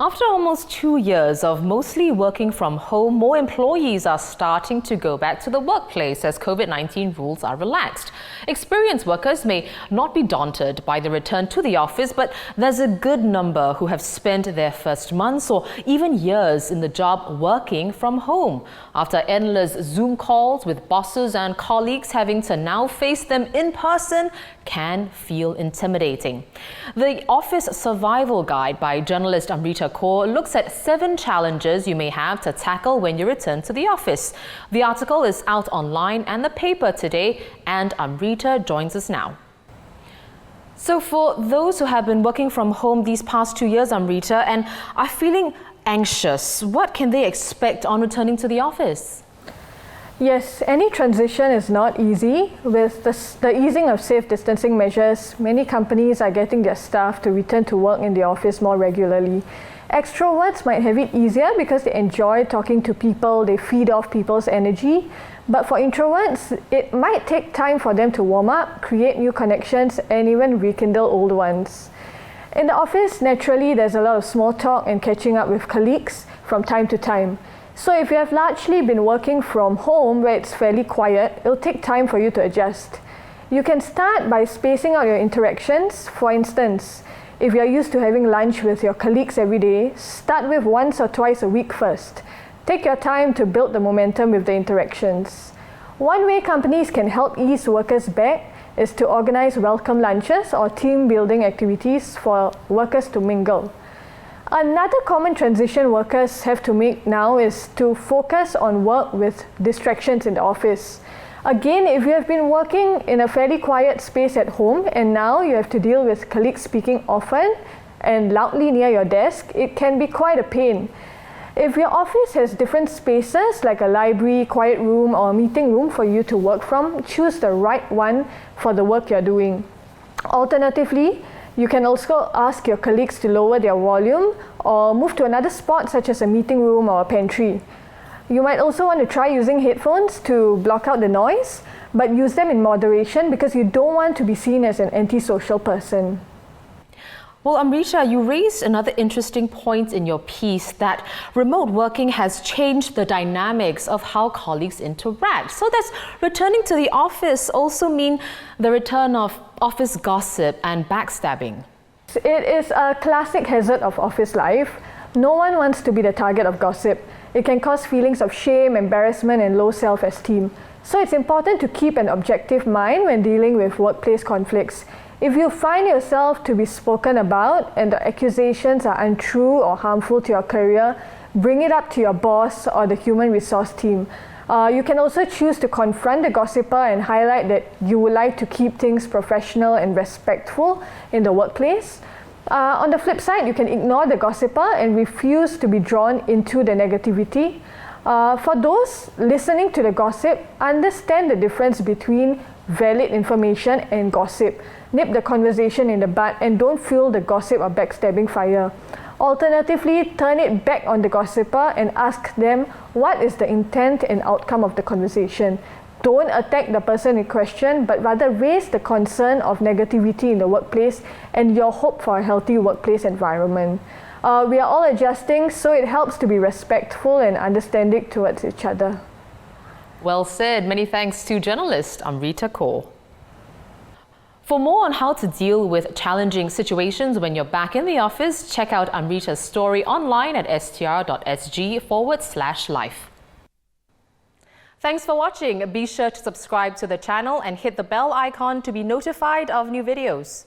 After almost 2 years of mostly working from home, more employees are starting to go back to the workplace as COVID-19 rules are relaxed. Experienced workers may not be daunted by the return to the office, but there's a good number who have spent their first months or even years in the job working from home. After endless Zoom calls with bosses and colleagues, having to now face them in person can feel intimidating. The Office Survival Guide by journalist Amrita Kaur looks at 7 challenges you may have to tackle when you return to the office. The article is out online and the paper today, and Amrita joins us now. So for those who have been working from home these past 2 years, Amrita, and are feeling anxious, what can they expect on returning to the office? Yes, any transition is not easy. With the easing of safe distancing measures, many companies are getting their staff to return to work in the office more regularly. Extroverts might have it easier because they enjoy talking to people, they feed off people's energy. But for introverts, it might take time for them to warm up, create new connections, and even rekindle old ones. In the office, naturally, there's a lot of small talk and catching up with colleagues from time to time. So if you have largely been working from home where it's fairly quiet, it'll take time for you to adjust. You can start by spacing out your interactions. For instance, if you're used to having lunch with your colleagues every day, start with once or twice a week first. Take your time to build the momentum with the interactions. One way companies can help ease workers back is to organize welcome lunches or team building activities for workers to mingle. Another common transition workers have to make now is to focus on work with distractions in the office. Again, if you have been working in a fairly quiet space at home and now you have to deal with colleagues speaking often and loudly near your desk, it can be quite a pain. If your office has different spaces like a library, quiet room or a meeting room for you to work from, choose the right one for the work you're doing. Alternatively, you can also ask your colleagues to lower their volume or move to another spot such as a meeting room or a pantry. You might also want to try using headphones to block out the noise, but use them in moderation because you don't want to be seen as an antisocial person. Well, Amrita, you raised another interesting point in your piece that remote working has changed the dynamics of how colleagues interact. So does returning to the office also mean the return of office gossip and backstabbing? It is a classic hazard of office life. No one wants to be the target of gossip. It can cause feelings of shame, embarrassment, and low self-esteem. So it's important to keep an objective mind when dealing with workplace conflicts. If you find yourself to be spoken about and the accusations are untrue or harmful to your career, bring it up to your boss or the human resource team. You can also choose to confront the gossiper and highlight that you would like to keep things professional and respectful in the workplace. On the flip side, you can ignore the gossiper and refuse to be drawn into the negativity. For those listening to the gossip, understand the difference between valid information and gossip. Nip the conversation in the bud and don't fuel the gossip or backstabbing fire. Alternatively, turn it back on the gossiper and ask them what is the intent and outcome of the conversation. Don't attack the person in question, but rather raise the concern of negativity in the workplace and your hope for a healthy workplace environment. We are all adjusting, so it helps to be respectful and understanding towards each other. Well said. Many thanks to journalist Amrita Kaur. For more on how to deal with challenging situations when you're back in the office, check out Amrita's story online at str.sg/life. Thanks for watching. Be sure to subscribe to the channel and hit the bell icon to be notified of new videos.